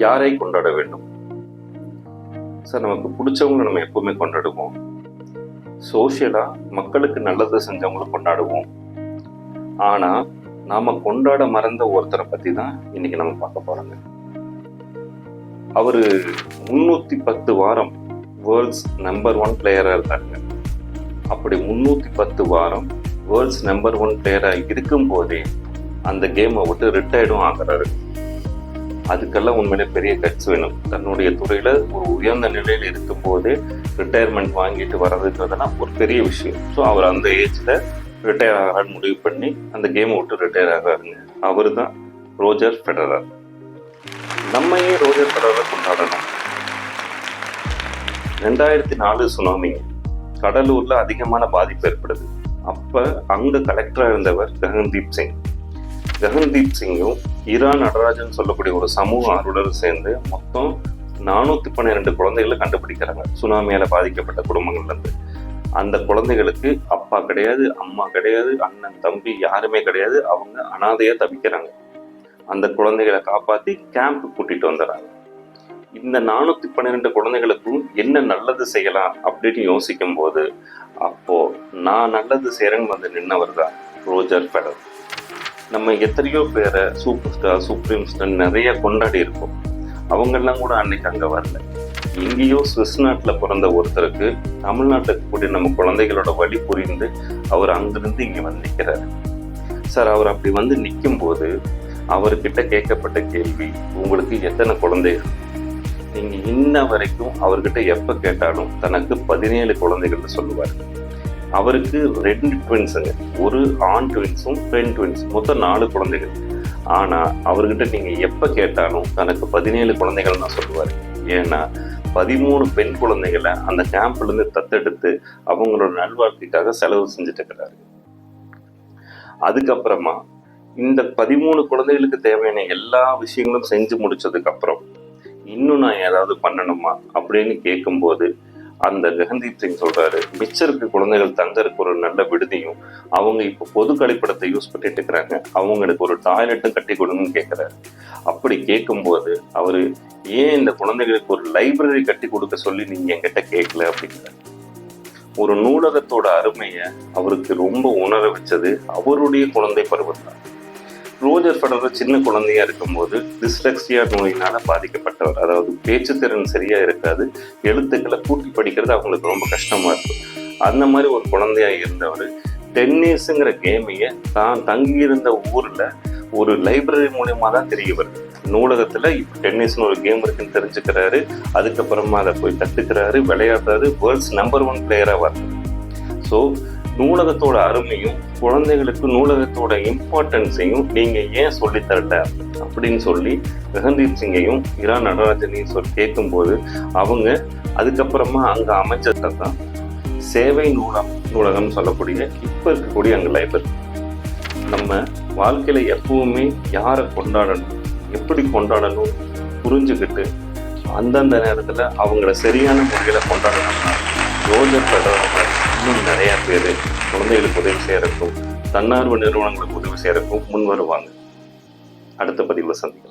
யாரை கொண்டாட வேண்டும்? சார், நமக்கு பிடிச்சவங்களை நம்ம எப்பவுமே கொண்டாடுவோம். சோஷியலா மக்களுக்கு நல்லது செஞ்சவங்களும் கொண்டாடுவோம். ஆனா நாம கொண்டாட மறந்த ஒருத்தரை பத்தி தான் இன்னைக்கு நம்ம பார்க்க போறோங்க. அவரு 310 வாரம் வேர்ல்ட்ஸ் நம்பர் 1 பிளேயரா இருந்தாங்க. அப்படி 310 வாரம் வேர்ல்ட்ஸ் நம்பர் 1 பிளேயரா இருக்கும் போதே அந்த கேமை விட்டு ரிட்டையர்டும் ஆகிறாரு. அதுக்கெல்லாம் உண்மையிலே பெரிய கட்ஸ் வேணும். தன்னுடைய துறையில ஒரு உயர்ந்த நிலையில் இருக்கும் போதே ரிட்டையர்மெண்ட் வாங்கிட்டு வர்றதுன்றதெல்லாம் ஒரு பெரிய விஷயம். ஸோ அவர் அந்த ஏஜ்ல ரிட்டையர் ஆகிறான்னு முடிவு பண்ணி அந்த கேமை விட்டு ரிட்டையர் ஆகிறாருங்க. அவர் தான் ரோஜர் ஃபெடரர். நம்ம ஏன் ரோஜர் ஃபெடரரை கொண்டாடணும்? 2004 சுனாமி கடலூர்ல அதிகமான பாதிப்பு ஏற்படுது. அப்ப அங்க கலெக்டரா இருந்தவர் ககன்தீப் சிங். ககன்தீப் சிங்கும் ஈரான் நடராஜன் சொல்லக்கூடிய ஒரு சமூக ஆர்வலரும் சேர்ந்து மொத்தம் 412 குழந்தைகளை கண்டுபிடிக்கிறாங்க. சுனாமியால பாதிக்கப்பட்ட குடும்பங்கள்ல இருந்து. அந்த குழந்தைகளுக்கு அப்பா கிடையாது, அம்மா கிடையாது, அண்ணன் தம்பி யாருமே கிடையாது. அவங்க அனாதையா தவிக்கிறாங்க. அந்த குழந்தைகளை காப்பாத்தி கேம்ப் கூட்டிட்டு வந்துடுறாங்க. இந்த 412 குழந்தைகளுக்கும் என்ன நல்லது செய்யலாம் அப்படின்னு யோசிக்கும் போது அப்போ நான் நல்லது செய்யறேன்னு வந்து நின்னவர் தான் ரோஜர் ஃபெடரர். நம்ம எத்தனையோ பேரை சூப்பர் ஸ்டார், சுப்ரீம் ஸ்டார் நிறைய கொண்டாடி இருக்கோம். அவங்கெல்லாம் கூட அன்னைக்கு அங்கே வரல. எங்கேயோ சுவிஸ் நாட்டில் பிறந்த ஒருத்தருக்கு தமிழ்நாட்டுக்கு கூடிய நம்ம குழந்தைகளோட வழி புரிந்து அவர் அங்கிருந்து இங்கே வந்து நிற்கிறாரு. சார், அவர் அப்படி வந்து நிற்கும் போது அவர்கிட்ட கேட்கப்பட்ட கேள்வி, உங்களுக்கு எத்தனை குழந்தைகள்? நீங்க இன்ன வரைக்கும் அவர்கிட்ட எப்ப கேட்டாலும் தனக்கு 17 குழந்தைகள் சொல்லுவார். அவருக்கு 2 ட்வின்ஸுங்க, ஒரு ஆண் ட்வின்ஸும் பெண் ட்வின்ஸ், மொத்தம் 4 குழந்தைகள். ஆனா அவர்கிட்ட நீங்க எப்ப கேட்டாலும் தனக்கு 17 குழந்தைகள் தான் சொல்லுவாரு. ஏன்னா 13 பெண் குழந்தைகளை அந்த கேம்ப்ல இருந்து தத்தெடுத்து அவங்களோட நல்வாழ்க்கைக்காக செலவு செஞ்சுட்டு இருக்கிறாரு. அதுக்கப்புறமா இந்த 13 குழந்தைகளுக்கு தேவையான எல்லா விஷயங்களும் செஞ்சு முடிச்சதுக்கு அப்புறம் இன்னும் நான் ஏதாவது பண்ணணுமா அப்படின்னு கேட்கும்போது அந்த ககன்தீப் சிங் சொல்றாரு, மிச்சம் இருக்க குழந்தைகள் தங்கறதுக்கு ஒரு நல்ல விடுதியும், அவங்க இப்போ பொது கழிப்பிடத்தை யூஸ் பண்ணிட்டு இருக்கிறாங்க, அவங்களுக்கு ஒரு டாய்லெட்டும் கட்டி கொடுங்கன்னு கேட்கிறாரு. அப்படி கேட்கும்போது அவரு, ஏன் இந்த குழந்தைகளுக்கு ஒரு லைப்ரரி கட்டி கொடுக்க சொல்லி நீங்க என்கிட்ட கேட்கல அப்படிங்கிறார். ஒரு நூலகத்தோட அருமையை அவருக்கு ரொம்ப உணர வச்சது அவருடைய குழந்தை பருவம் தான். ரோஜர் ஃபெடரர் சின்ன குழந்தையா இருக்கும்போது டிஸ்லெக்சியா நோயினால பாதிக்கப்பட்டவர். அதாவது பேச்சு திறன் சரியா இருக்காது, எழுத்துக்களை கூட்டி படிக்கிறது அவங்களுக்கு ரொம்ப கஷ்டமா இருக்கும். அந்த மாதிரி ஒரு குழந்தையா இருந்தவர் டென்னிஸ்ங்கிற கேமையை தான் தங்கியிருந்த ஊர்ல ஒரு லைப்ரரி மூலியமா தான் தெரிய வருது. நூலகத்துல இப்போ டென்னிஸ்னு ஒரு கேம் இருக்குன்னு தெரிஞ்சுக்கிறாரு. அதுக்கப்புறமா அதை போய் கத்துக்கிறாரு, விளையாடுறாரு, வேர்ல்ட்ஸ் நம்பர் 1 பிளேயரா வருது. ஸோ நூலகத்தோட அருமையும் குழந்தைகளுக்கு நூலகத்தோட இம்பார்ட்டன்ஸையும் நீங்க ஏன் சொல்லித்தரல அப்படின்னு சொல்லி ககன்தீப் சிங்கையும் ஈரான் நடராஜனையும் கேட்கும்போது அவங்க அதுக்கப்புறமா அங்க அமைச்சது தான் சேவை நூலகம் சொல்லக்கூடிய இப்ப இருக்கக்கூடிய அங்க லைப்ரரி. நம்ம வாழ்க்கையில எப்பவுமே யாரை கொண்டாடணும், எப்படி கொண்டாடணும் புரிஞ்சுக்கிட்டு அந்தந்த நேரத்துல அவங்கள சரியான முறையில கொண்டாடணும்னா ரோஜர் ஃபெடரர் இன்னும் நிறைய பேர் குழந்தைகளுக்கு உதவி செய்யறதுக்கும் தன்னார்வ நிறுவனங்களுக்கு உதவி செய்யறதுக்கும் முன் வருவாங்க. அடுத்த பதிவுல சந்திக்கலாம்.